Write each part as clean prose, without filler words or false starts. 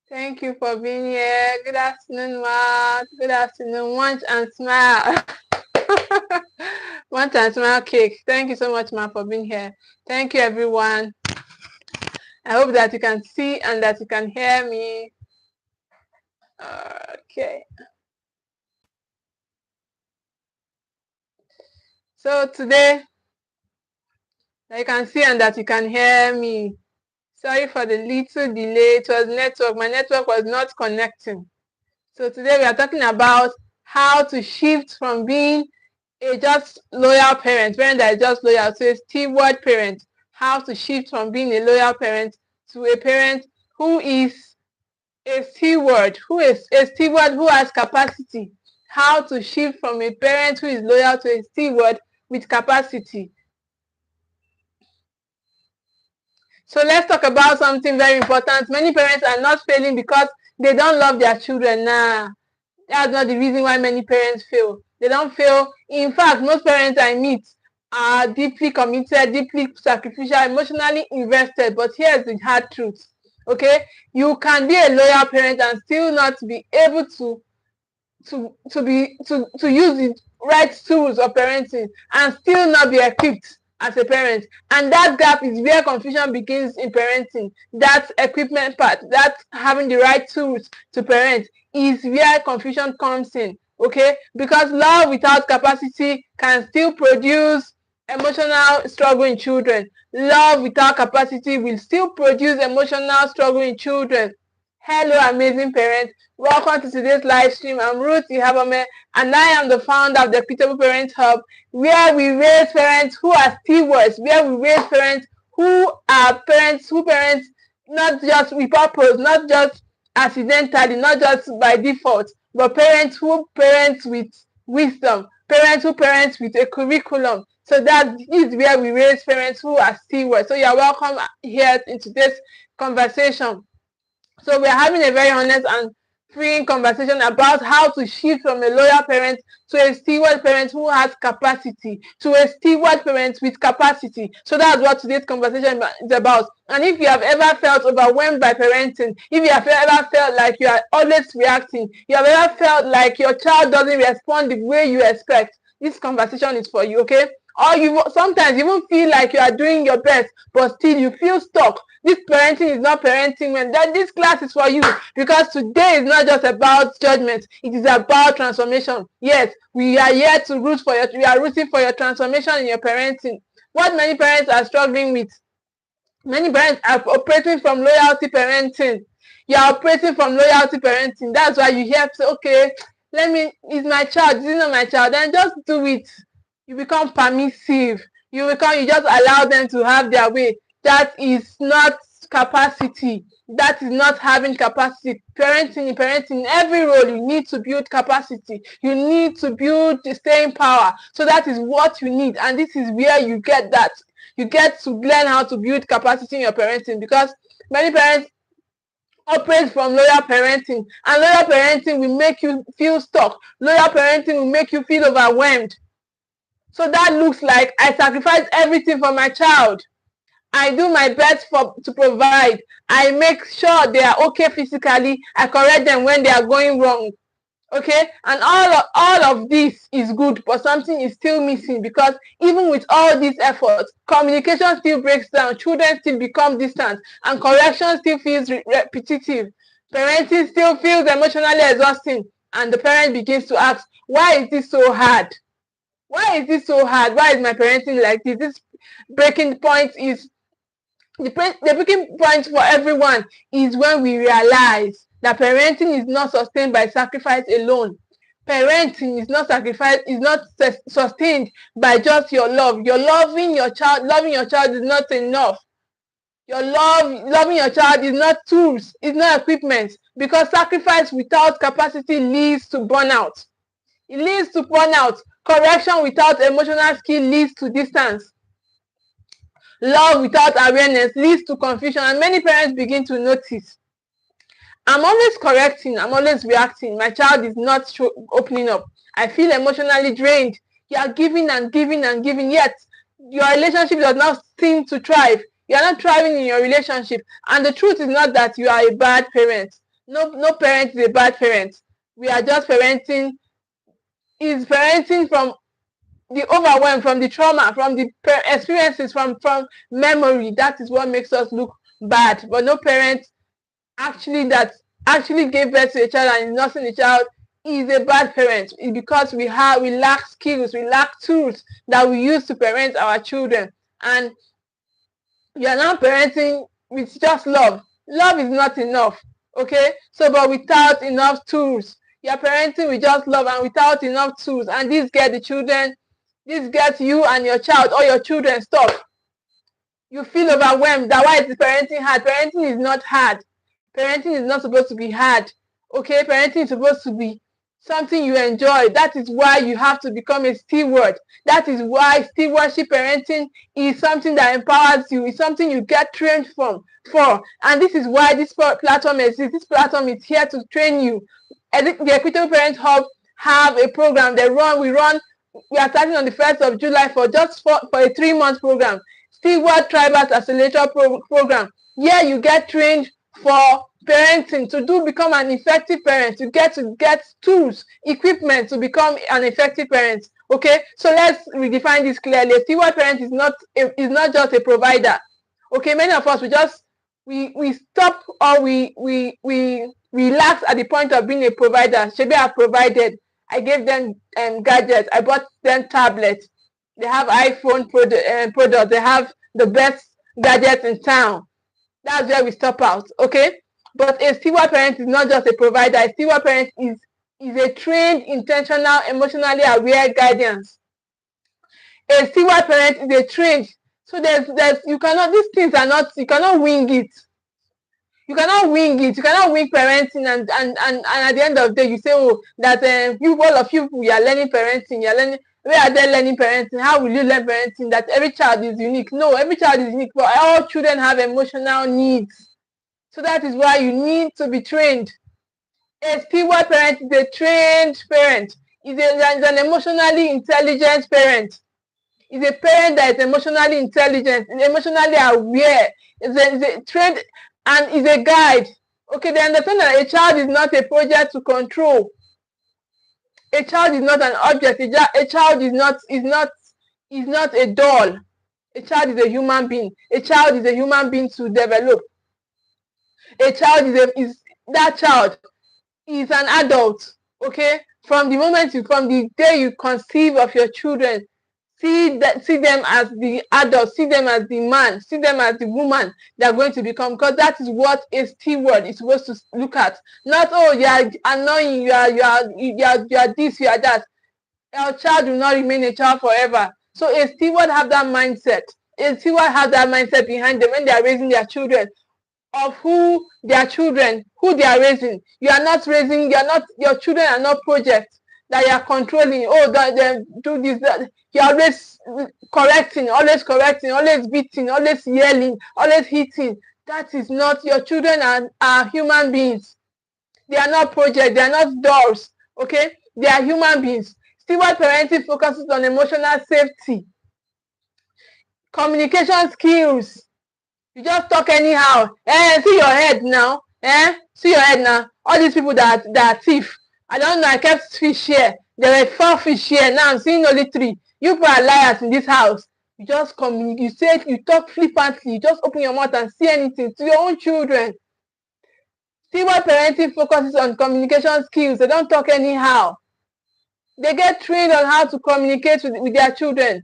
Thank you for being here. Good afternoon, Ma. Good afternoon. Munch and smile. Munch and smile cake. Thank you so much, Ma, for being here. Thank you, everyone. I hope that you can see and that you can hear me. Okay. So today, that you can see and that you can hear me. Sorry for the little delay. It was network. My network was not connecting. So today we are talking about how to shift from being a just loyal parent that is just loyal, to a steward parent. How to shift from being a loyal parent to a parent who is a steward, who has capacity. How to shift from a parent who is loyal to a steward with capacity. So let's talk about something very important. Many parents are not failing because they don't love their children. Nah, that's not the reason why many parents fail. They don't fail. In fact, most parents I meet are deeply committed, deeply sacrificial, emotionally invested. But here's the hard truth. Okay, you can be a loyal parent and still not be able to use the right tools of parenting and still not be equipped as a parent. And that gap is where confusion begins in parenting. That equipment part, that having the right tools to parent, is where confusion comes in. Okay, because love without capacity can still produce emotional struggle in children. Love without capacity will still produce emotional struggle in children. Hello, amazing parents. Welcome to today's live stream. I'm Ruth Ikhabomeh, and I am the founder of the Equitable Parent Hub, where we raise parents who are stewards, where we raise parents who parent not just with purpose, not just accidentally, not just by default, but parents who parent with wisdom, parents who parent with a curriculum. So that is where we raise parents who are stewards. So you're welcome here in today's conversation. So we're having a very honest and freeing conversation about how to shift from a loyal parent to a steward parent who has capacity, to a steward parent with capacity. So that's what today's conversation is about. And if you have ever felt overwhelmed by parenting, if you have ever felt like you are always reacting, you have ever felt like your child doesn't respond the way you expect, this conversation is for you, okay? Or you sometimes even feel like you are doing your best, but still you feel stuck. This parenting is not parenting when this class is for you, because today is not just about judgment, it is about transformation. Yes, we are here to we are rooting for your transformation in your parenting. What many parents are struggling with, many parents are operating from loyalty parenting. You are operating from loyalty parenting. That's why you hear say, okay, it's my child, this is not my child, then just do it. You become permissive. You just allow them to have their way. That is not capacity. That is not having capacity. Parenting, every role you need to build capacity. You need to build the staying power. So that is what you need. And this is where you get that. You get to learn how to build capacity in your parenting, because many parents operate from loyal parenting, and loyal parenting will make you feel stuck. Loyal parenting will make you feel overwhelmed. So that looks like I sacrifice everything for my child. I do my best to provide. I make sure they are okay physically. I correct them when they are going wrong. Okay, and all of this is good, but something is still missing, because even with all these efforts, communication still breaks down, children still become distant, and correction still feels repetitive. Parenting still feels emotionally exhausting, and the parent begins to ask, why is this so hard? Why is this so hard? Why is my parenting like this? This breaking point is the breaking point for everyone is when we realize that parenting is not sustained by sacrifice alone. Parenting is not sustained by just your love. Loving your child is not enough. Loving your child is not tools, it's not equipment, because sacrifice without capacity leads to burnout. It leads to burnout. Correction without emotional skill leads to distance. Love without awareness leads to confusion, and many parents begin to notice, I'm always correcting, I'm always reacting, my child is not opening up. I feel emotionally drained. You are giving and giving and giving, yet your relationship does not seem to thrive. You are not thriving in your relationship. And the truth is not that you are a bad parent. No parent is a bad parent. We are just parenting. Is parenting from the overwhelm, from the trauma, from the experiences, from memory. That is what makes us look bad. But no parent actually gave birth to a child and is nursing the child is a bad parent. It's because we lack skills, we lack tools that we use to parent our children. And you are now parenting with just love. Love is not enough. Okay? So but without enough tools. You are parenting with just love and without enough tools. And this gets you and your child or your children stop. You feel overwhelmed. That's why is parenting hard. Parenting is not hard. Parenting is not supposed to be hard. Okay? Parenting is supposed to be something you enjoy. That is why you have to become a steward. That is why stewardship parenting is something that empowers you. It's something you get trained for. And this is why this platform exists. This platform is here to train you. The Equitable Parent Hub have a program. We are starting on the 1st of July for a 3-month program. Steward Tribals Accelerator program. Here you get trained for parenting to become an effective parent, to get tools, equipment to become an effective parent. Okay, so let's redefine this clearly. A steward parent is not just a provider. Okay, many of us we stop or we relax at the point of being a provider. Should be provided. I gave them gadgets. I bought them tablets. They have iPhone products. They have the best gadgets in town. That's where we stop out. Okay. But a steward parent is not just a provider. A steward parent is a trained, intentional, emotionally aware guidance. A steward parent is a trained. So you cannot wing it. You cannot wing it. You cannot wing parenting and at the end of the day you say, oh, that all of you are learning parenting. You're learning. Where are they learning parenting? How will you learn parenting? That every child is unique. No, every child is unique, but all children have emotional needs. So that is why you need to be trained. A steward parent is a trained parent. Is an emotionally intelligent parent. Is a parent that is emotionally intelligent, is emotionally aware, is a trained and is a guide. Okay, they understand that a child is not a project to control. A child is not an object. A child is not a doll. A child is a human being. A child is a human being to develop. A child that child is an adult. Okay, from the day you conceive of your children, see them as the adult, see them as the man, see them as the woman they're going to become, because that is what a steward is supposed to look at. Not, oh, you are annoying, you are this, you are that. Our child will not remain a child forever. So a steward have that mindset. A steward have that mindset behind them when they are raising their children, of who they are raising. Your children are not projects that you are controlling. Oh, they do this, that. You're always correcting, always beating, always yelling, always hitting. That is not, your children are human beings. They are not projects, they are not dolls. Okay? They are human beings. Steward parenting focuses on emotional safety, communication skills. You just talk anyhow. See your head now. See your head now. All these people that are thief. I don't know. I kept fish here. There were 4 fish here. Now I'm seeing only 3. You people are liars in this house. You just communicate. You talk flippantly. You just open your mouth and say anything to your own children. Steward parenting focuses on communication skills. They don't talk anyhow. They get trained on how to communicate with their children.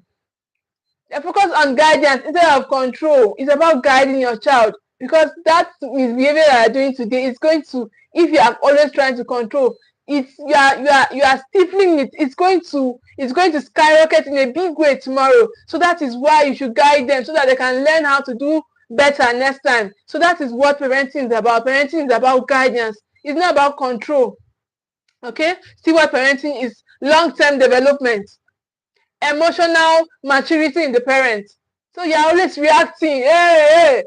They focus on guidance instead of control. It's about guiding your child, because that misbehavior that you're doing today is going to, if you are always trying to control, you are stifling it. It's going to skyrocket in a big way tomorrow. So that is why you should guide them, so that they can learn how to do better next time. So that is what parenting is about. Parenting is about guidance. It's not about control. Okay? See, what parenting is: long-term development, emotional maturity in the parent. So you're always reacting. Hey.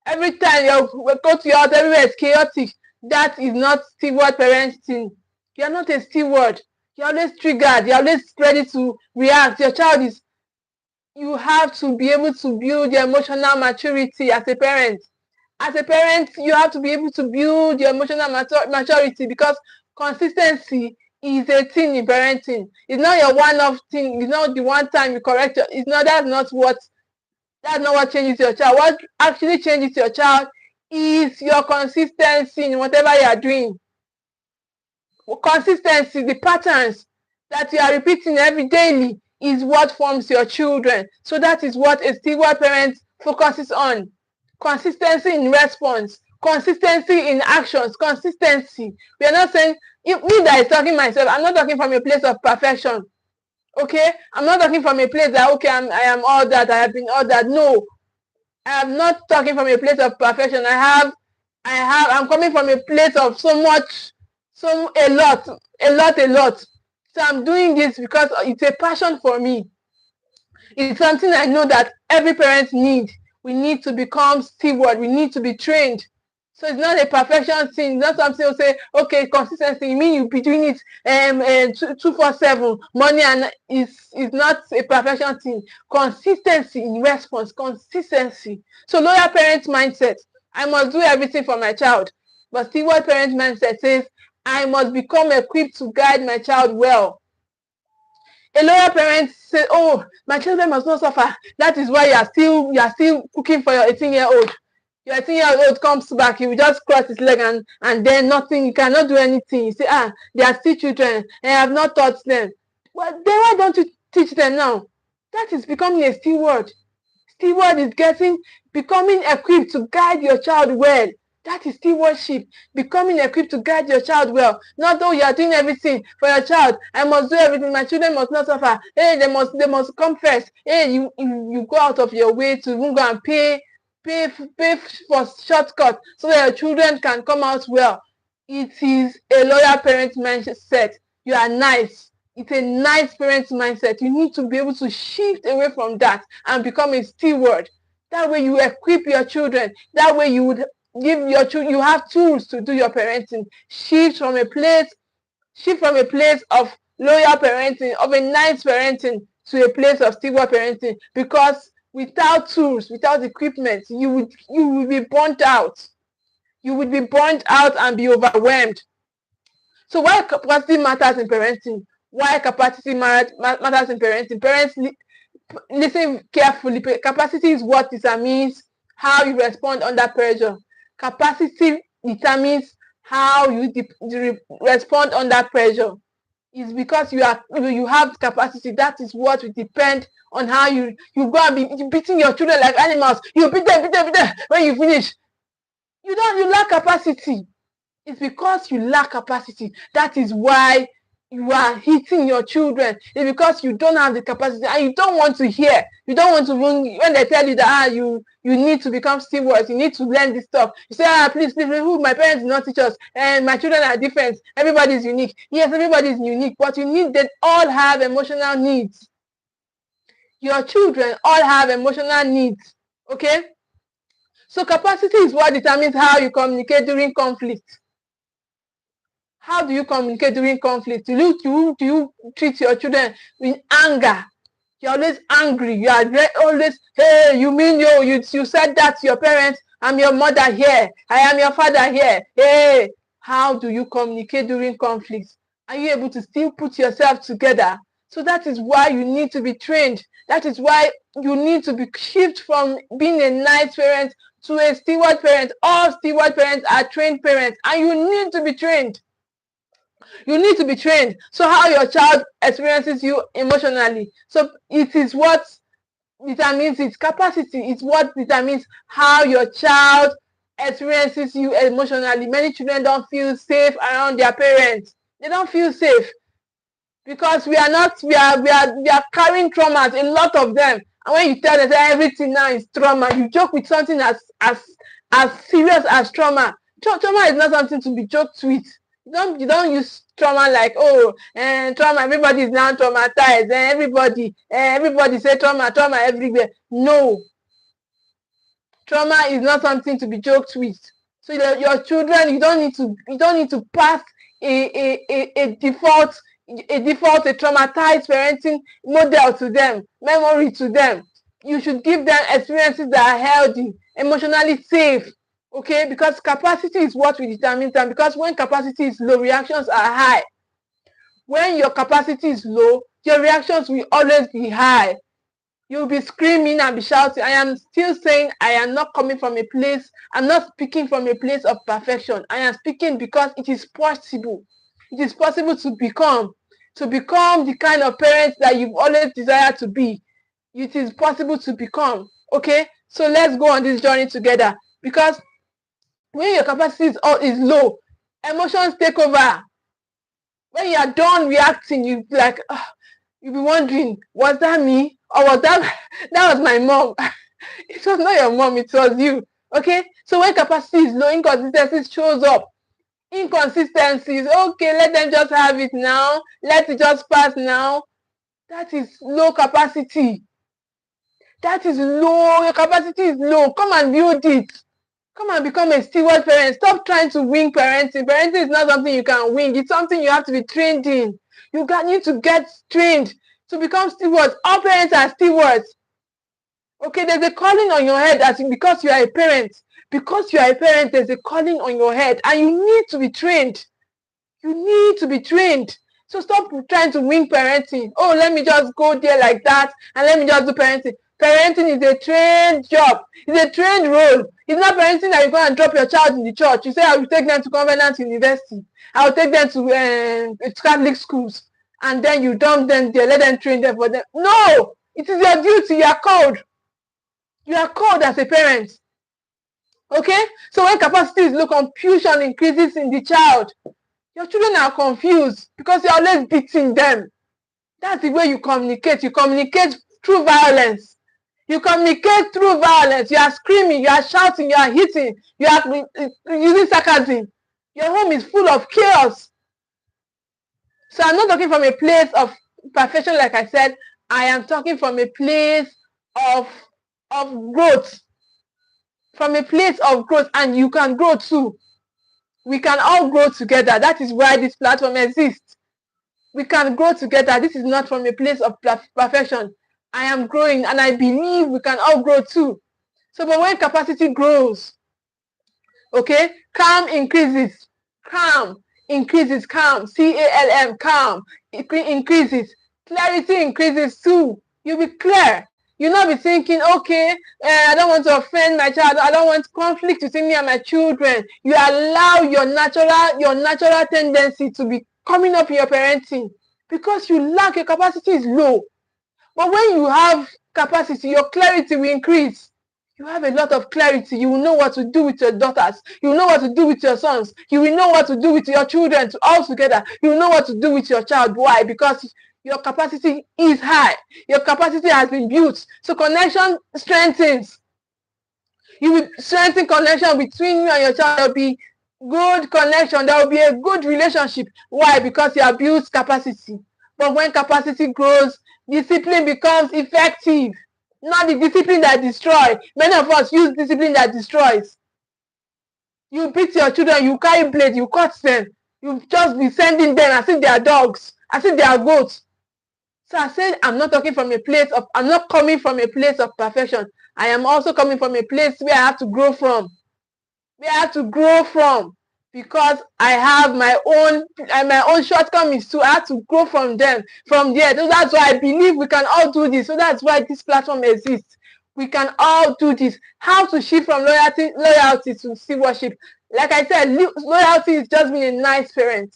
Every time you go to your house, everywhere is chaotic. That is not steward parenting. You're not a steward. You're always triggered. You're always ready to react. Your child is, you have to be able to build your emotional maturity as a parent. As a parent, you have to be able to build your emotional maturity, because consistency is a thing in parenting. It's not your one-off thing. It's not the one time you correct your, it's not, that's not what changes your child. What actually changes your child is your consistency in whatever you are doing. Consistency, the patterns that you are repeating every daily, is what forms your children. So that is what a steward parent focuses on. Consistency in response, consistency in actions, consistency. We are not saying, me that is talking myself, I'm not talking from a place of perfection. Okay, I'm not talking from a place that, okay, I am all that, I have been all that. No, I am not talking from a place of perfection. I'm coming from a place of a lot. So I'm doing this because it's a passion for me. It's something I know that every parent needs. We need to become steward. We need to be trained. So it's not a perfection thing. It's not something you say, okay, consistency. You mean you be doing it 2/7 money, and is not a perfection thing. Consistency in response, consistency. So loyal parent mindset, I must do everything for my child. But steward parent mindset says, I must become equipped to guide my child well. A loyal parent say, oh, my children must not suffer. That is why you are still cooking for your 18-year-old. Your 18-year-old comes back, you will just cross his leg and then nothing, you cannot do anything. You say, they are still children, and I have not taught them. Well, then why don't you teach them now? That is becoming a steward. Steward is becoming equipped to guide your child well. That is stewardship, becoming equipped to guide your child well. Not though you are doing everything for your child. I must do everything. My children must not suffer. Hey, they must come first. Hey, you go out of your way to even go and pay for shortcut so that your children can come out well. It is a loyal parent mindset. You are nice. It's a nice parent mindset. You need to be able to shift away from that and become a steward. That way you equip your children. That way you would give your children, you have tools to do your parenting. Shift from a place of loyal parenting, of a nice parenting, to a place of steward parenting. Because without tools, without equipment, you will be burnt out. You would be burnt out and be overwhelmed. So why capacity matters in parenting? Why capacity matters in parenting? Parents, listen carefully. Capacity is what determines how you respond under pressure. Capacity determines how you respond under pressure. It's because you have capacity. That is what will depend on how you go and be beating your children like animals. You beat them. When you finish, you lack capacity. It's because you lack capacity. That is why you are hitting your children. It's because you don't have the capacity and you don't want to hear. You don't want to, when they tell you that you need to become stewards, you need to learn this stuff. You say, please, my parents did not teach us, and my children are different. Everybody is unique. Yes, everybody is unique, but they all have emotional needs. Your children all have emotional needs. Okay? So capacity is what determines how you communicate during conflict. How do you communicate during conflict? Do you treat your children with anger? You're always angry. You are always, hey, you mean you said that to your parents? I'm your mother here. I am your father here. Hey, how do you communicate during conflict? Are you able to still put yourself together? So that is why you need to be trained. That is why you need to be shift from being a nice parent to a steward parent. All steward parents are trained parents, and you need to be trained. You need to be trained. So how your child experiences you emotionally. So it is what determines its capacity. It's what determines how your child experiences you emotionally. Many children don't feel safe around their parents. They don't feel safe because we are carrying traumas, a lot of them. And when you tell them that everything now is trauma, you joke with something as serious as trauma. Trauma is not something to be joked with. You don't use trauma like, trauma, everybody is now traumatized, and everybody say trauma everywhere. No. Trauma is not something to be joked with. So your children, you don't need to pass a traumatized parenting model to them, memory to them. You should give them experiences that are healthy, emotionally safe. Okay, because capacity is what we determine time. Because when capacity is low, reactions are high. When your capacity is low, your reactions will always be high. You'll be screaming and be shouting. I am still saying I am not coming from a place, I'm not speaking from a place of perfection. I am speaking because it is possible. It is possible to become the kind of parent that you've always desired to be. It is possible to become. Okay, so let's go on this journey together. Because when your capacity is low, emotions take over. When you are done reacting, you like, you'll be wondering, was that me? Or was that was my mom? It was not your mom, it was you. Okay? So when capacity is low, inconsistency shows up. Inconsistencies, okay, let them just have it now. Let it just pass now. That is low capacity. That is low. Your capacity is low. Come and build it. Come and become a steward parent. Stop trying to wing parenting. Parenting is not something you can wing. It's something you have to be trained in. You need to get trained to become stewards. All parents are stewards. Okay, there's a calling on your head because you are a parent. Because you are a parent, there's a calling on your head, and you need to be trained. You need to be trained. So stop trying to wing parenting. Oh, let me just go there like that, and let me just do parenting. Parenting is a trained job. It's a trained role. It's not parenting that you go and drop your child in the church. You say, I will take them to Covenant University. I will take them to Catholic schools. And then you dump them there, let them train them for them. No! It is your duty. You are called. You are called as a parent. Okay? So when capacity is low, confusion increases in the child. Your children are confused because you're always beating them. That's the way you communicate. You communicate through violence. You communicate through violence. You are screaming, you are shouting, you are hitting, you are using sarcasm. Your home is full of chaos. So I'm not talking from a place of perfection, like I said. I am talking from a place of growth. From a place of growth, and you can grow too. We can all grow together. That is why this platform exists. We can grow together. This is not from a place of perfection. I am growing, and I believe we can all grow too. So, but when capacity grows, okay, calm increases. Calm increases. Calm, C-A-L-M, calm increases. Clarity increases too. You'll be clear. You'll not be thinking, okay, I don't want to offend my child. I don't want conflict between me and my children. You allow your natural tendency to be coming up in your parenting because your capacity is low. But when you have capacity, your clarity will increase. You have a lot of clarity. You will know what to do with your daughters. You will know what to do with your sons. You will know what to do with your children all together. You will know what to do with your child. Why? Because your capacity is high. Your capacity has been built. So connection strengthens. You will strengthen connection between you and your child. There will be good connection. There will be a good relationship. Why? Because you have built capacity. But when capacity grows, discipline becomes effective. Not the discipline that destroys. Many of us use discipline that destroys. You beat your children, you carry blades, you cut them. You just be sending them as if they are dogs, as if they are goats. So I said, I'm not coming from a place of perfection. I am also coming from a place where I have to grow from. Because I have my own shortcomings too. I have to grow from them, from there. So that's why I believe we can all do this. So that's why this platform exists. We can all do this. How to shift from loyalty to stewardship. Like I said, loyalty is just being a nice parent.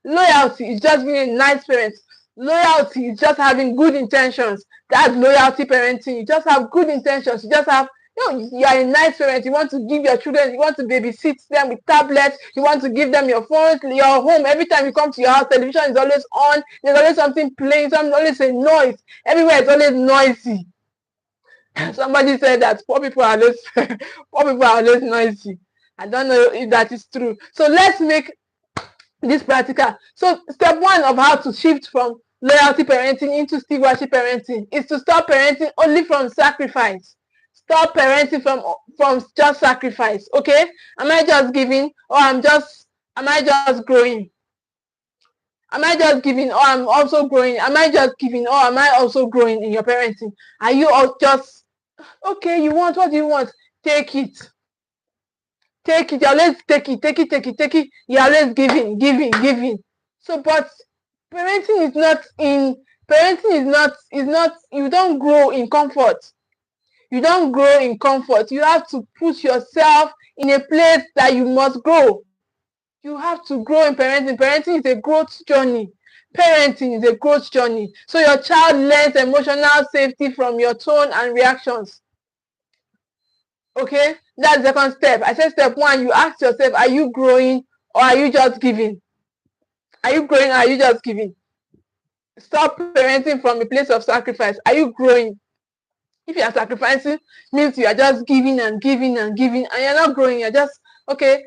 Loyalty is just being a nice parent. Loyalty is just having good intentions. That's loyalty parenting. You just have good intentions. You just have, you are a nice parent. You want to give your children, you want to babysit them with tablets. You want to give them your phones, your home. Every time you come to your house, television is always on. There's always something playing. There's always a noise. Everywhere is always noisy. Somebody said that poor people are always noisy. I don't know if that is true. So let's make this practical. So step one of how to shift from loyalty parenting into stewardship parenting is to stop parenting only from sacrifice. Stop parenting from just sacrifice. Okay? Am I just giving, or am I just growing? Am I just giving, or I'm also growing? Am I just giving, or am I also growing in your parenting? Are you all just, okay, what do you want? Take it. take it, you always take it. You're always giving. So, but parenting is not, you don't grow in comfort. You don't grow in comfort. You have to put yourself in a place that you must grow. You have to grow in parenting. Parenting is a growth journey. Parenting is a growth journey. So your child learns emotional safety from your tone and reactions. Okay, that's the second step. I said step one, you ask yourself, are you growing or are you just giving? Are you growing or are you just giving? Stop parenting from a place of sacrifice. Are you growing? If you are sacrificing, means you are just giving and giving and giving, and you're not growing. You're just okay.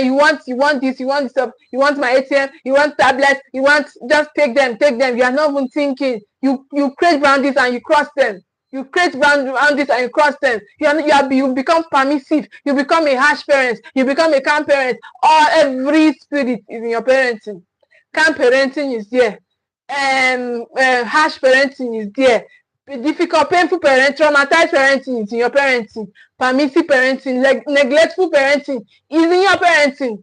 You want this, you want stuff, you want my ATM, you want tablets, you want, just take them. You are not even thinking. You create boundaries and you cross them. You create boundaries and you cross them. You become permissive. You become a harsh parent. You become a calm parent. All every spirit is in your parenting. Calm parenting is there. Harsh parenting is there. Difficult, painful parenting, traumatized parenting is in your parenting. Permissive parenting, neglectful parenting is in your parenting.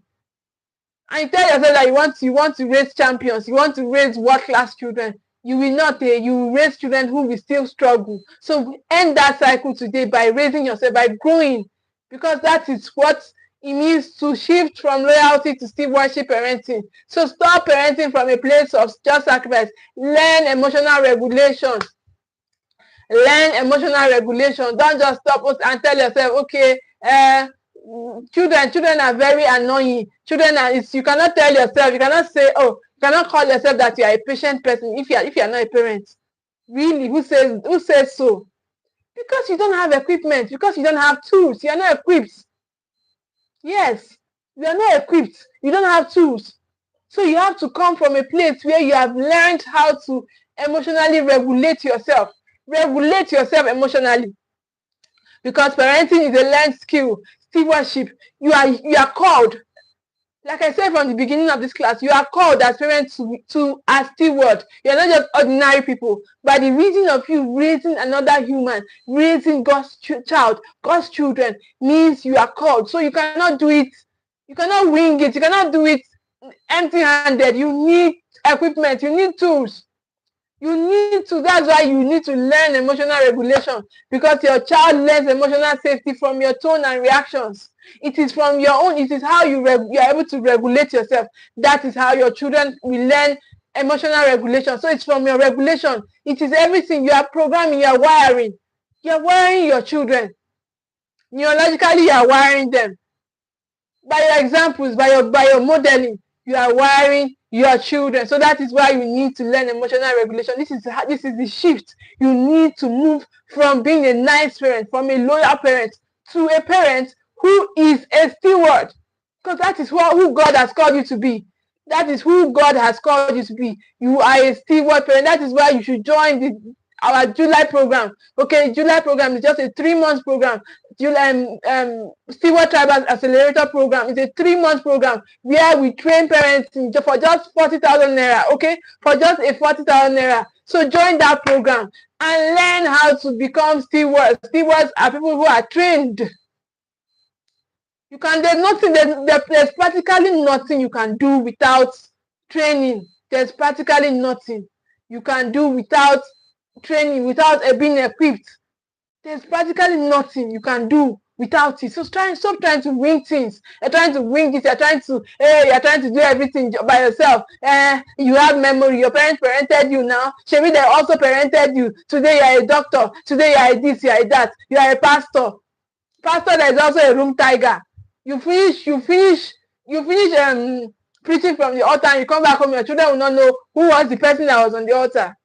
And you tell yourself that you want to raise champions, you want to raise world-class children. You will not. You will raise children who will still struggle. So end that cycle today by raising yourself, by growing, because that is what it means to shift from loyalty to stewardship parenting. So stop parenting from a place of just sacrifice. Learn emotional regulation. Learn emotional regulation. Don't just stop and tell yourself, okay, children are very annoying. You cannot tell yourself, you cannot say, oh, you cannot call yourself that you are a patient person if you are not a parent. Really, who says so? Because you don't have equipment, because you don't have tools, you are not equipped. Yes, you are not equipped, you don't have tools. So you have to come from a place where you have learned how to emotionally regulate yourself. Regulate yourself emotionally, because parenting is a learned skill. Stewardship, you are called, like I said from the beginning of this class, you are called as parents to as steward. You're not just ordinary people. By the reason of you raising another human, raising God's child, God's children, means you are called. So you cannot do it, you cannot wing it, you cannot do it empty-handed. You need equipment, you need tools. You need to, that's why you need to learn emotional regulation, because your child learns emotional safety from your tone and reactions. It is from your own, it is how you are able to regulate yourself. That is how your children will learn emotional regulation. So it's from your regulation. It is everything. You are programming, you are wiring. You are wiring your children. Neurologically, you are wiring them. By your examples, by your modeling, you are wiring your children. So that is why you need to learn emotional regulation. This is the shift. You need to move from being a nice parent, from a loyal parent, to a parent who is a steward. Because that is who God has called you to be. That is who God has called you to be. You are a steward parent. That is why you should join our July program. Okay, July program is just a 3-month program. Steward Tribal Accelerator program is a 3-month program where we train parents for just 40,000 naira. Okay, for just a 40,000 naira. So join that program and learn how to become stewards. Stewards are people who are trained. There's practically nothing you can do without training. There's practically nothing you can do without training, without being equipped. There's practically nothing you can do without it. So stop trying to wing things. You're trying to wing it. You're trying to do everything by yourself. You have memory. Your parents parented you now. Maybe they also parented you. Today you are a doctor. Today you are a this, you are a that. You are a pastor. Pastor that is also a room tiger. You finish preaching from the altar and you come back home, your children will not know who was the person that was on the altar.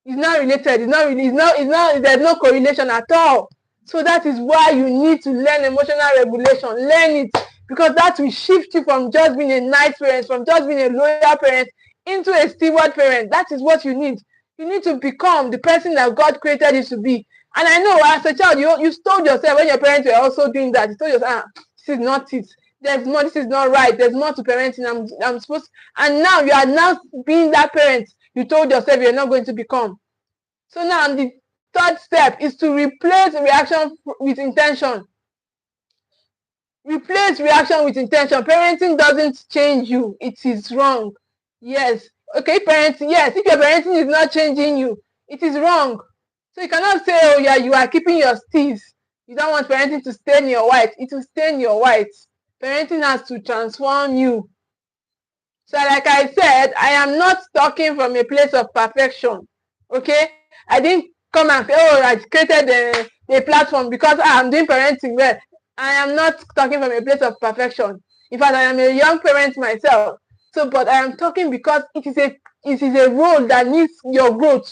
It's not related. There's no correlation at all. So that is why you need to learn emotional regulation. Learn it, because that will shift you from just being a nice parent, from just being a loyal parent, into a steward parent. That is what you need. You need to become the person that God created you to be. And I know as a child, you told yourself when your parents were also doing that, you told yourself, this is not it. There's more, this is not right. There's more to parenting. I'm supposed, and now you are now being that parent you told yourself you're not going to become. So now the third step is to replace reaction with intention. Replace reaction with intention. Parenting doesn't change you. It is wrong. Yes. Okay, parenting. Yes, if your parenting is not changing you, it is wrong. So you cannot say, oh yeah, you are keeping your steez. You don't want parenting to stain your white. It will stain your white. Parenting has to transform you. So like I said, I am not talking from a place of perfection. Okay? I didn't come and say, oh, I created a platform because I'm doing parenting well. I am not talking from a place of perfection. In fact, I am a young parent myself. So, but I am talking because it is a role that needs your growth.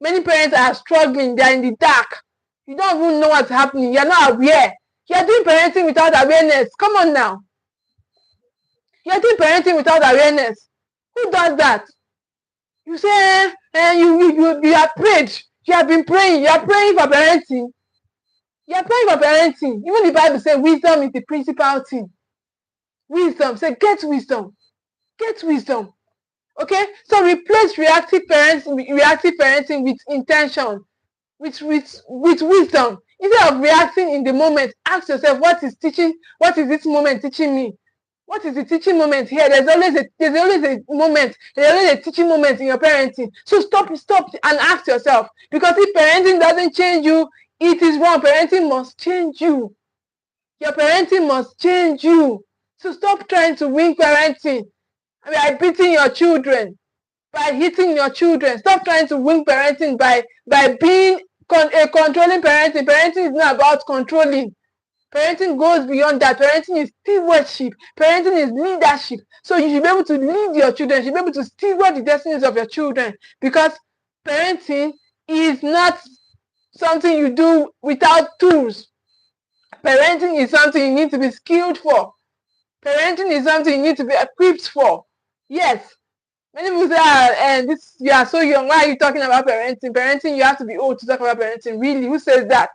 Many parents are struggling. They are in the dark. You don't even know what's happening. You're not aware. You're doing parenting without awareness. Come on now. You're doing parenting without awareness. Who does that? You say, you have prayed. You have been praying. You are praying for parenting. You are praying for parenting. Even the Bible says wisdom is the principal thing. Wisdom. Say, get wisdom. Get wisdom. Okay? So replace reactive parenting with intention, with wisdom. Instead of reacting in the moment, ask yourself, what is this moment teaching me? What is the teaching moment here? There's always a moment. There's always a teaching moment in your parenting. So stop and ask yourself. Because if parenting doesn't change you, it is wrong. Parenting must change you. Your parenting must change you. So stop trying to win parenting by beating your children, by hitting your children. Stop trying to win parenting by being a controlling parenting. Parenting is not about controlling. Parenting goes beyond that. Parenting is stewardship. Parenting is leadership. So you should be able to lead your children. You should be able to steward the destinies of your children. Because parenting is not something you do without tools. Parenting is something you need to be skilled for. Parenting is something you need to be equipped for. Yes. Many people say, you are so young. Why are you talking about parenting? Parenting, you have to be old to talk about parenting. Really? Who says that?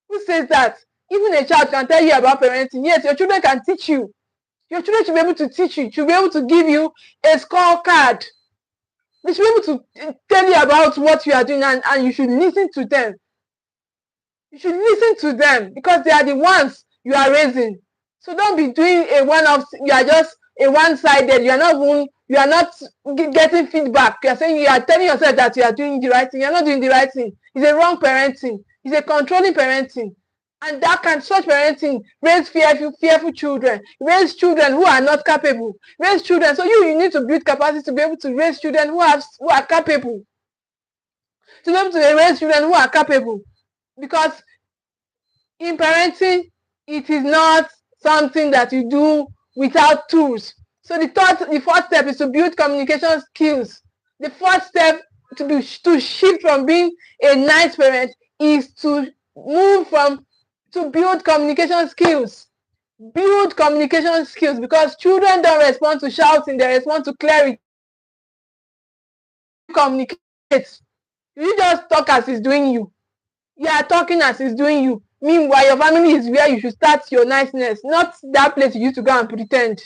Who says that? Even a child can tell you about parenting. Yes, your children can teach you. Your children should be able to teach you. Should be able to give you a scorecard. They should be able to tell you about what you are doing, and you should listen to them. You should listen to them because they are the ones you are raising. So don't be doing a one-off. You are just a one-sided. You are not getting feedback. You are saying, you are telling yourself that you are doing the right thing. You are not doing the right thing. It's a wrong parenting. It's a controlling parenting. And such parenting raise fearful children, raise children who are not capable, raise children. So you need to build capacity to be able to raise children who are capable. To be able to raise children who are capable. Because in parenting, it is not something that you do without tools. So the fourth step is to build communication skills. The fourth step to shift from being a nice parent is to build communication skills. Build communication skills, because children don't respond to shouting, they respond to clarity. Communicate. You just talk as it's doing you. You are talking as it's doing you. Meanwhile, your family is where you should start your niceness, not that place you used to go and pretend.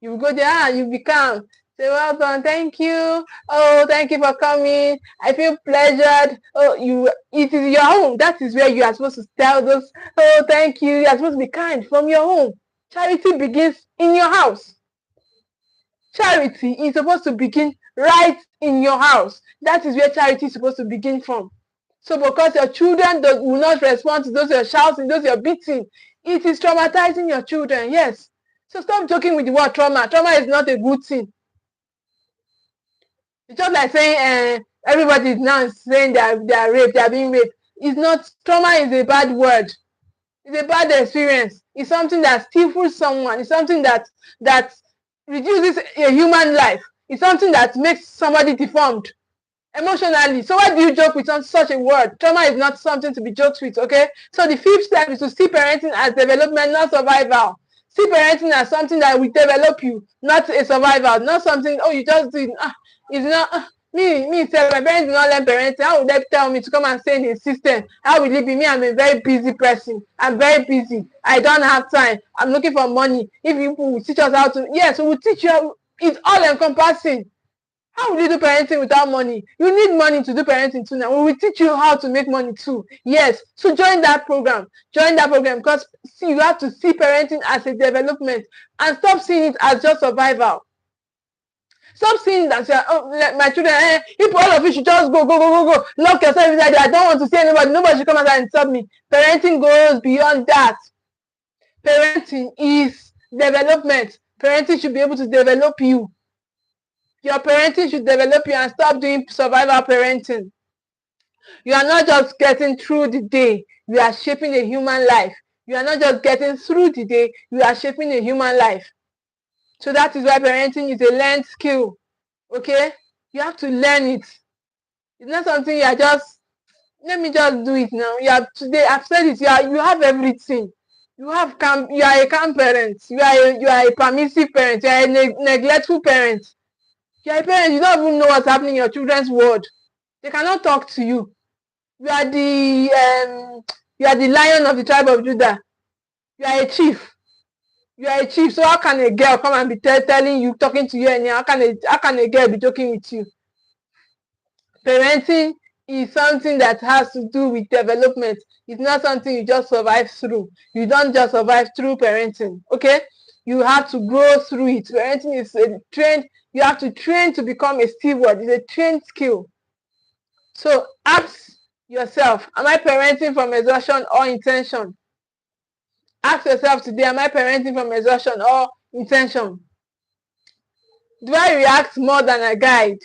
You go there, you be calm. Say, well done, thank you. Oh, thank you for coming. I feel pleasured. Oh, it is your home. That is where you are supposed to tell those, oh, thank you. You are supposed to be kind from your home. Charity begins in your house. Charity is supposed to begin right in your house. That is where charity is supposed to begin from. So because your children will not respond to those you're shouting, those you're beating, it is traumatizing your children. Yes. So stop joking with the word trauma. Trauma is not a good thing. It's just like saying everybody is now saying they are raped, they are being raped. It's not. Trauma is a bad word. It's a bad experience. It's something that stifles someone. It's something that reduces a human life. It's something that makes somebody deformed emotionally. So why do you joke with such a word? Trauma is not something to be joked with, okay? So the fifth step is to see parenting as development, not survival. See parenting as something that will develop you, not a survival, not something, oh, you just do it. It's not, me, my parents do not learn parenting. How would they tell me to come and stay in a system? How will it be? Me, I'm a very busy person. I'm very busy. I don't have time. I'm looking for money. If you will teach us how to, yes, we will teach you. It's all encompassing. How will you do parenting without money? You need money to do parenting too now. We will teach you how to make money too. Yes. So join that program. Join that program because see, you have to see parenting as a development and stop seeing it as just survival. Stop seeing that like my children, if all of you should just go, lock yourself inside there. I don't want to see anybody. Nobody should come outside and stop me. Parenting goes beyond that. Parenting is development. Parenting should be able to develop you. Your parenting should develop you and stop doing survival parenting. You are not just getting through the day. You are shaping a human life. You are not just getting through the day. You are shaping a human life. So that is why parenting is a learned skill. Okay? You have to learn it. It's not something you are just, let me just do it now. You have today, I've said it, you have everything. You are a calm parent. You are a permissive parent. You are a neglectful parent. You are a parent, you don't even know what's happening in your children's world. They cannot talk to you. You are the lion of the tribe of Judah. You are a chief. You are a chief. So how can a girl come and be telling you, talking to you, and how can a girl be joking with you? Parenting is something that has to do with development. It's not something you just survive through. You don't just survive through parenting. Okay? You have to grow through it. Parenting is a trained. You have to train to become a steward. It's a trained skill. So ask yourself, am I parenting from exhaustion or intention? Ask yourself today, am I parenting from exhaustion or intention? Do I react more than I guide?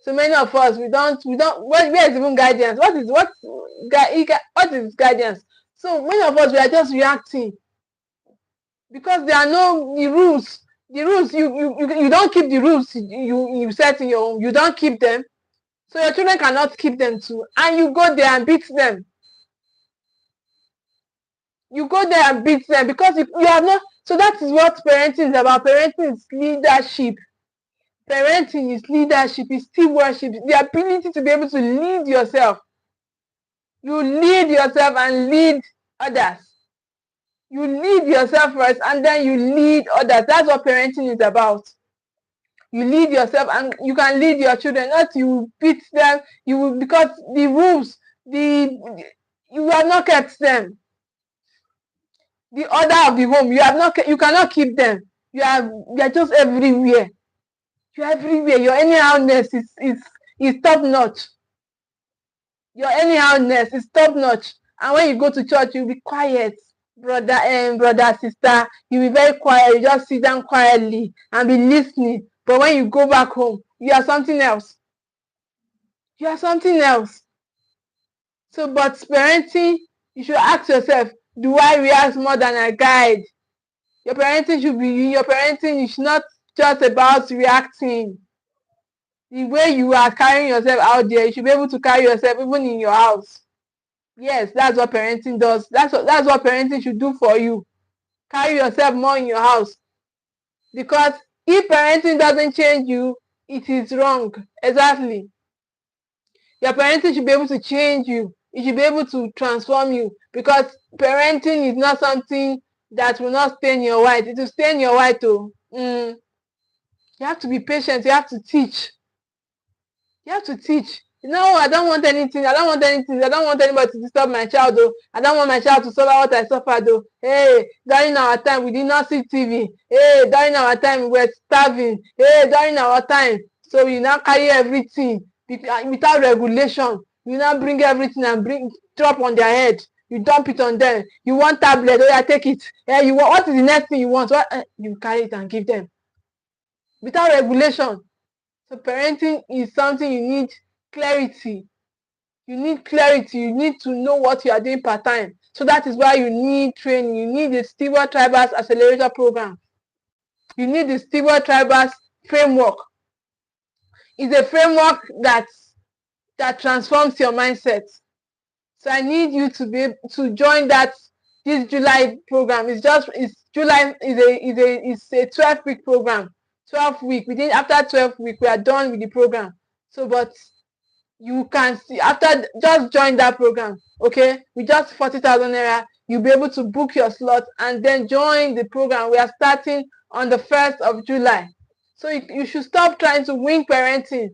So many of us, we don't, where is even guidance? What is guidance? So many of us, we are just reacting because there are no rules. The rules, you don't keep the rules you set in your home. You don't keep them. So your children cannot keep them too. And you go there and beat them. You go there and beat them because you have not. So that is what parenting is about. Parenting is leadership. Parenting is leadership, is stewardship, the ability to be able to lead yourself. You lead yourself and lead others. You lead yourself first and then you lead others. That's what parenting is about. You lead yourself and you can lead your children, not you beat them, because the rules, you have not kept them. The order of the home, you cannot keep them. You are just everywhere. You're everywhere. Your anyhowness is top notch. Your anyhowness is top notch. And when you go to church, you'll be quiet, brother, sister. You'll be very quiet. You just sit down quietly and be listening. But when you go back home, you are something else. You are something else. So, but parenting, you should ask yourself, do I react more than I guide? Your parenting is not just about reacting. The way you are carrying yourself out there, you should be able to carry yourself even in your house. Yes, that's what parenting does. That's what parenting should do for you. Carry yourself more in your house. Because if parenting doesn't change you, it is wrong. Exactly. Your parenting should be able to change you. It should be able to transform you. Because parenting is not something that will not stain your white. It will stain your white too. You have to be patient. You have to teach. You have to teach. No, I don't want anything. I don't want anything. I don't want anybody to disturb my child, though. I don't want my child to suffer what I suffered, though. Hey, during our time, we did not see TV. Hey, during our time, we were starving. Hey, during our time. So you now carry everything without regulation. You now bring everything and drop on their head. You dump it on them. You want tablet, oh yeah, take it. Hey, what is the next thing you want? You carry it and give them. Without regulation. So parenting is something you need clarity. You need clarity. You need to know what you are doing part-time. So that is why you need training. You need the Steward Tribals Accelerator Program. You need the Steward Tribals framework. It's a framework that transforms your mindset. So I need you to be to join this July program. It's July is a 12-week program. 12 week. After 12 week, we are done with the program. So, but you can see after just join that program, okay? With just 40,000 naira, you'll be able to book your slot and then join the program. We are starting on the 1st of July. So you should stop trying to wing parenting.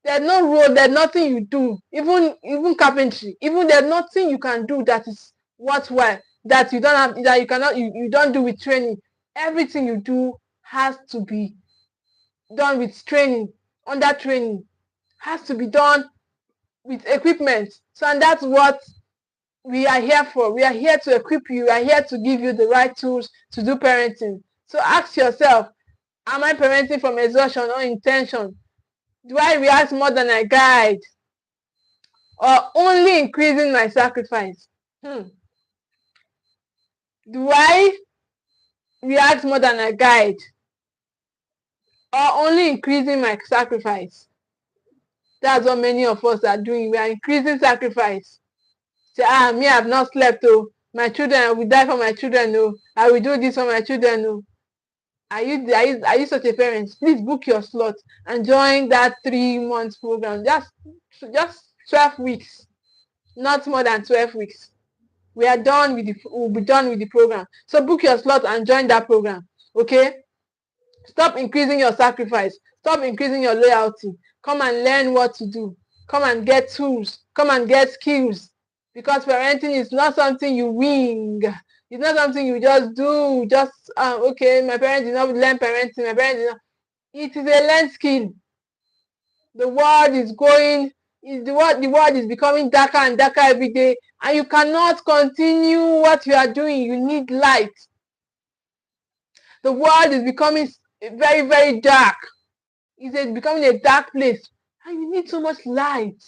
There's no role, there's nothing you do, even carpentry, even there's nothing you can do that is worthwhile, that you don't have, that you cannot, you don't do with training. Everything you do has to be done with training, under training, has to be done with equipment. So, and that's what we are here for. We are here to equip you. We are here to give you the right tools to do parenting. So ask yourself, am I parenting from exhaustion or intention? Do I react more than I guide? Or only increasing my sacrifice? Do I react more than I guide? Or only increasing my sacrifice? That's what many of us are doing. We are increasing sacrifice. Say, me, I have not slept. Oh, my children, I will die for my children. Oh, I will do this for my children. Oh. Are you such a parent? Please book your slot and join that 3 months program. Just 12 weeks, not more than 12 weeks. We'll be done with the program. So book your slot and join that program. Okay? Stop increasing your sacrifice. Stop increasing your loyalty. Come and learn what to do. Come and get tools. Come and get skills. Because parenting is not something you wing. It's not something you just do. Just, okay, my parents did not learn parenting. My parents did not. It is a learned skill. The world is going, the world is becoming darker and darker every day. And you cannot continue what you are doing. You need light. The world is becoming very, very dark. It's becoming a dark place. And you need so much light.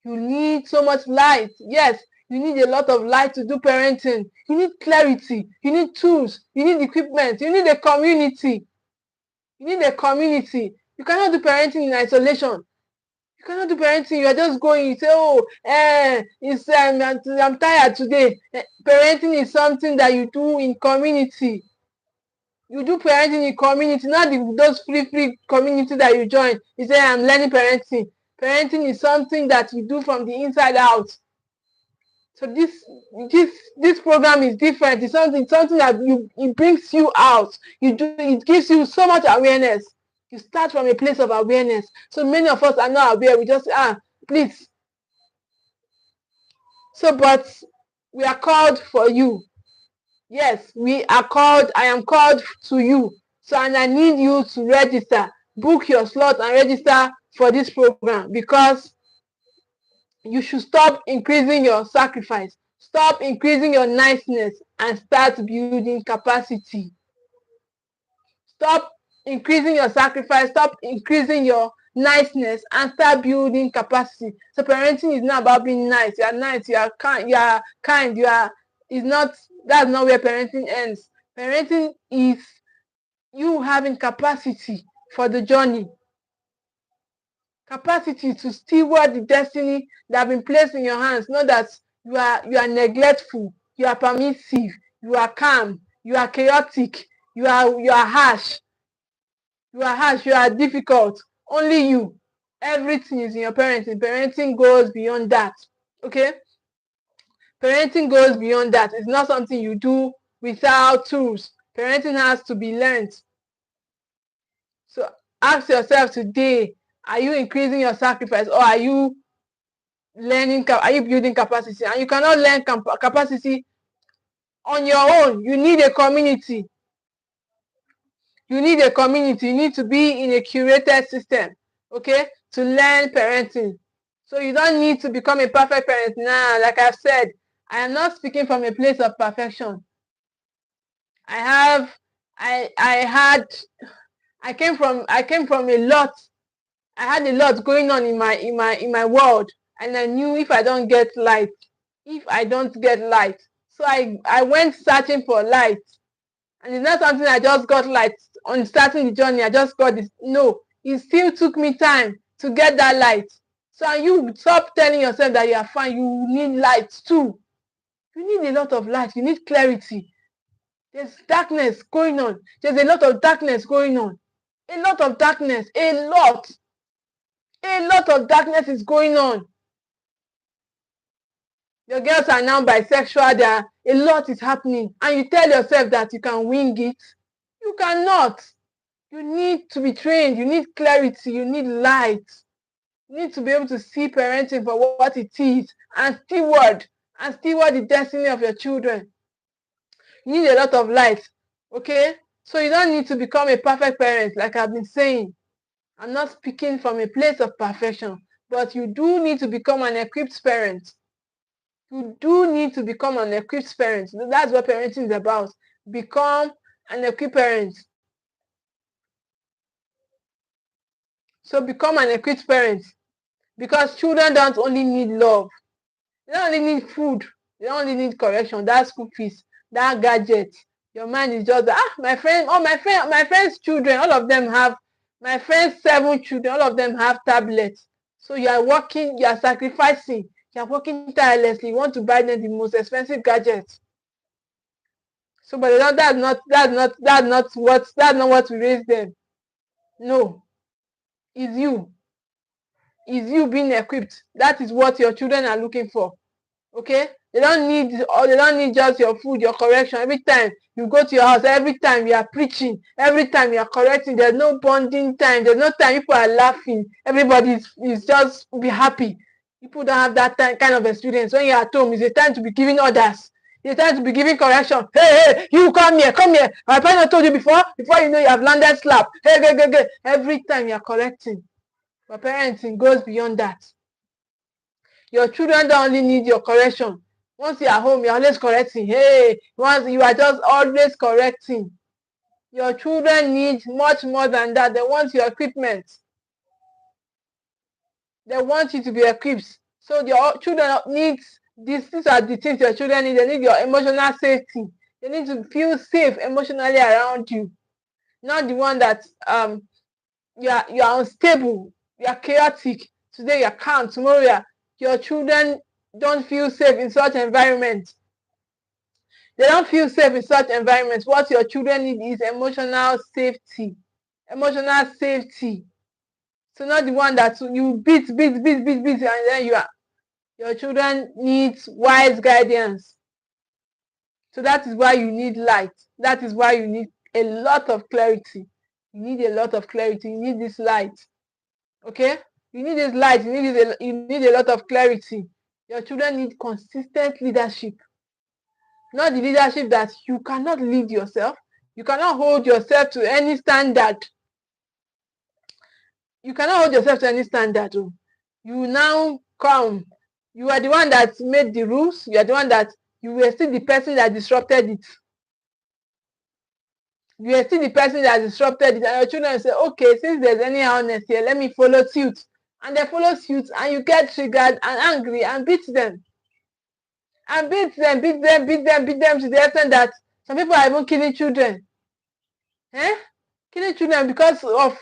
You need so much light. Yes, you need a lot of light to do parenting. You need clarity. You need tools. You need equipment. You need a community. You need a community. You cannot do parenting in isolation. You cannot do parenting. You are just going. You say, "Oh, I'm tired today." Parenting is something that you do in community. You do parenting in community, not those free community that you join. You say, "I'm learning parenting." Parenting is something that you do from the inside out. So this program is different. It's something that it brings you out. It gives you so much awareness. You start from a place of awareness. So many of us are not aware. We just please. So, but we are called for you. Yes, we are called. I am called to you. So, and I need you to register. Book your slot and register for this program, because you should stop increasing your sacrifice. Stop increasing your niceness and start building capacity. Stop increasing your sacrifice. Stop increasing your niceness and start building capacity. So parenting is not about being nice. You are nice. You are kind. You are kind. That's not where parenting ends. Parenting is you having capacity for the journey. Capacity to steward the destiny that have been placed in your hands. Not that you are neglectful, you are permissive, you are calm, you are chaotic, you are harsh, you are difficult. Only you. Everything is in your parenting. Parenting goes beyond that. Okay? Parenting goes beyond that. It's not something you do without tools. Parenting has to be learned. So ask yourself today, are you increasing your sacrifice, or are you learning? Are you building capacity? And you cannot learn capacity on your own. You need a community. You need a community. You need to be in a curated system, okay, to learn parenting. So you don't need to become a perfect parent now. Like I've said, I am not speaking from a place of perfection. I came from a lot. I had a lot going on in my world, and I knew if I don't get light, so I went searching for light. And it's not something I just got light on starting the journey. I just got this. No, it still took me time to get that light. So you stop telling yourself that you are fine. You need light too. You need a lot of light. You need clarity. There's darkness going on. There's a lot of darkness going on. A lot of darkness. A lot of darkness is going on. Your girls are now bisexual. A lot is happening. And you tell yourself that you can wing it. You cannot. You need to be trained. You need clarity. You need light. You need to be able to see parenting for what it is and steward the destiny of your children. You need a lot of light. Okay? So you don't need to become a perfect parent, like I've been saying. I'm not speaking from a place of perfection, but you do need to become an equipped parent. You do need to become an equipped parent. That's what parenting is about. Become an equipped parent. So become an equipped parent. Because children don't only need love. They don't only need food. They don't only need correction. That school fees, that gadget. Your mind is just, my friends' children, all of them have, my friends' 7 children, all of them have tablets. So you are working, you are sacrificing, you are working tirelessly. You want to buy them the most expensive gadgets. So, but that's not what we raise them. No, it's you. Is you being equipped. That is what your children are looking for. Okay? They don't need just your food, your correction. Every time you go to your house, every time you are preaching, every time you are correcting, there's no bonding time. There's no time people are laughing. Everybody is just be happy. People don't have that kind of experience. When you're at home, it's a time to be giving orders. It's a time to be giving correction. Hey, you come here. Have I not told you before? Before you know you have landed slap. Hey, go. Every time you're correcting. But parenting goes beyond that. Your children don't only need your correction. Once you're at home, you're always correcting. Hey, once you are just always correcting. Your children need much more than that. They want your equipment. They want you to be equipped. So your children need this. These are the things your children need. They need your emotional safety. They need to feel safe emotionally around you. Not the one that you are unstable, you are chaotic. Today you are calm, tomorrow your children don't feel safe in such environments. They don't feel safe in such environments. What your children need is emotional safety. Emotional safety. So not the one that you beat, and then your children need wise guidance. So that is why you need light. That is why you need a lot of clarity. You need a lot of clarity. You need this light. Okay? You need this light. You need a lot of clarity. Your children need consistent leadership. Not the leadership that you cannot lead yourself. You cannot hold yourself to any standard. You cannot hold yourself to any standard. You now come. You are the one that made the rules. You are the one that you were still the person that disrupted it. You are still the person that disrupted it. And your children say, okay, since there's any hardness here, let me follow suit. And they follow suit, and you get triggered and angry and beat them. And beat them to the extent that some people are even killing children. Killing children because of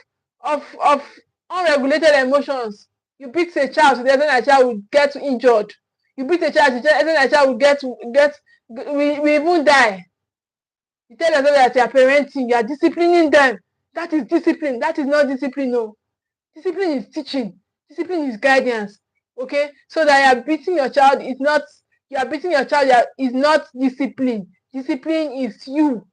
unregulated emotions. You beat a child to the extent that child will get injured. You beat a child to the extent that child will even die. You tell yourself that you are parenting, you are disciplining them. That is discipline. That is not discipline, no. Discipline is teaching. Discipline is guidance. Okay? So that you are beating your child is not discipline. Discipline is you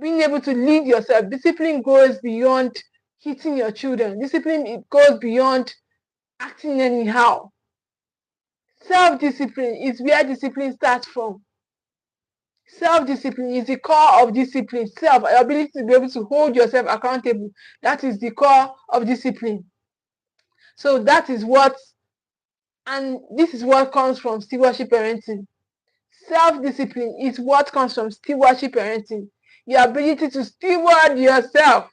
being able to lead yourself. Discipline goes beyond hitting your children. Discipline, it goes beyond acting anyhow. Self-discipline is where discipline starts from. Self-discipline is the core of discipline. Your ability to be able to hold yourself accountable. That is the core of discipline. So that is what, and this is what comes from stewardship parenting. Self-discipline is what comes from stewardship parenting. Your ability to steward yourself,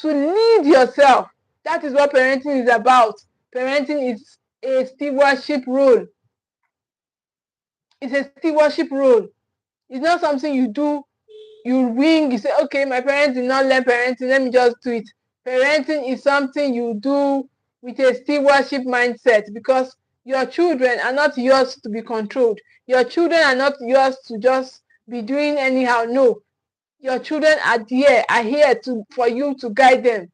to lead yourself. That is what parenting is about. Parenting is a stewardship role. It's a stewardship role. It's not something you do, you wing, you say, okay, my parents did not learn parenting, let me just do it. Parenting is something you do with a stewardship mindset, because your children are not yours to be controlled. Your children are not yours to just be doing anyhow. No. Your children are here for you to guide them.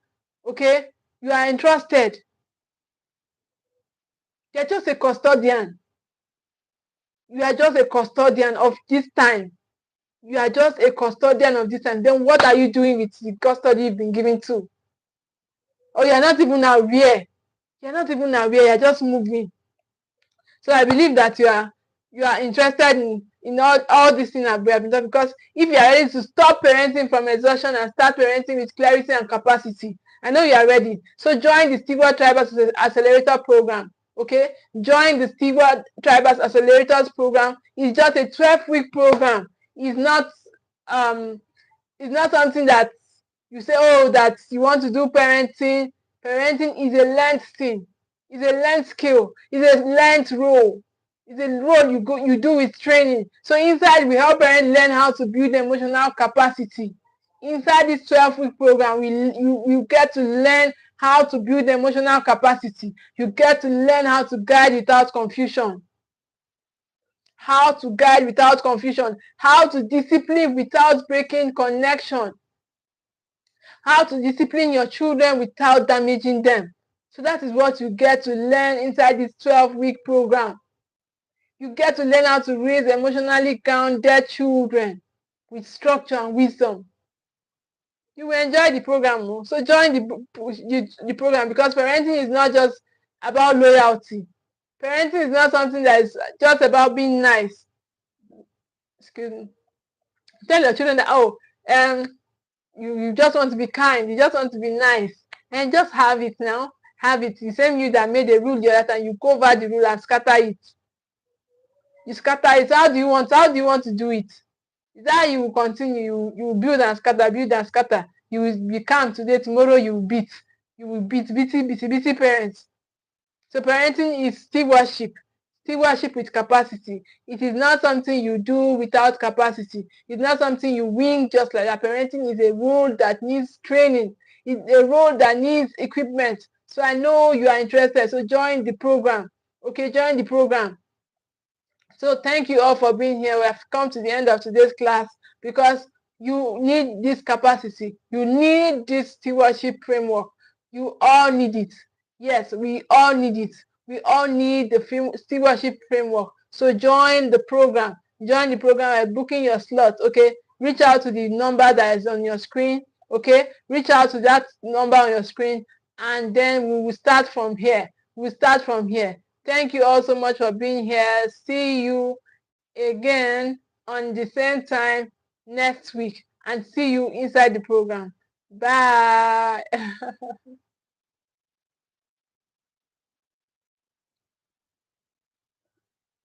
Okay? You are entrusted. You're just a custodian. You are just a custodian of this time. You are just a custodian of this time. Then what are you doing with the custody you've been given to? Or you're not even aware. You're not even aware. You're just moving. So I believe that you are interested in all these things we have been done, because if you are ready to stop parenting from exhaustion and start parenting with clarity and capacity, I know you are ready. So join the Steward Tribals Accelerator program. Okay, join the Steward Tribals Accelerators program. It's just a 12-week program. It's not something that you say, oh, that you want to do parenting. Parenting is a learned thing. It's a learned skill. It's a learned role. It's a role you do with training. So inside, we help parents learn how to build emotional capacity. Inside this 12-week program, you get to learn how to build emotional capacity. You get to learn how to guide without confusion. How to guide without confusion. How to discipline without breaking connection. How to discipline your children without damaging them. So that is what you get to learn inside this 12-week program. You get to learn how to raise emotionally grounded children with structure and wisdom. You will enjoy the program. So join the program, because parenting is not just about loyalty. Parenting is not something that is just about being nice. Excuse me. Tell your children that, oh, you just want to be kind, you just want to be nice, and just have it now. Have it. The same you that made a rule the other time, you go over the rule and scatter it. You scatter it. How do you want to do it? Is that you will continue, you will build and scatter. You will be calm today, tomorrow you will beat. You will beat busy parents. So parenting is stewardship. Stewardship with capacity. It is not something you do without capacity. It's not something you wing just like that. Parenting is a role that needs training. It's a role that needs equipment. So I know you are interested. So join the program. Okay, join the program. So thank you all for being here. We have come to the end of today's class, because you need this capacity. You need this stewardship framework. You all need it. Yes, we all need it. We all need the stewardship framework. So join the program. Join the program by booking your slot. Okay, reach out to the number that is on your screen. Okay, reach out to that number on your screen, and then we will start from here. We'll start from here. Thank you all so much for being here. See you again on the same time next week, and see you inside the program. Bye.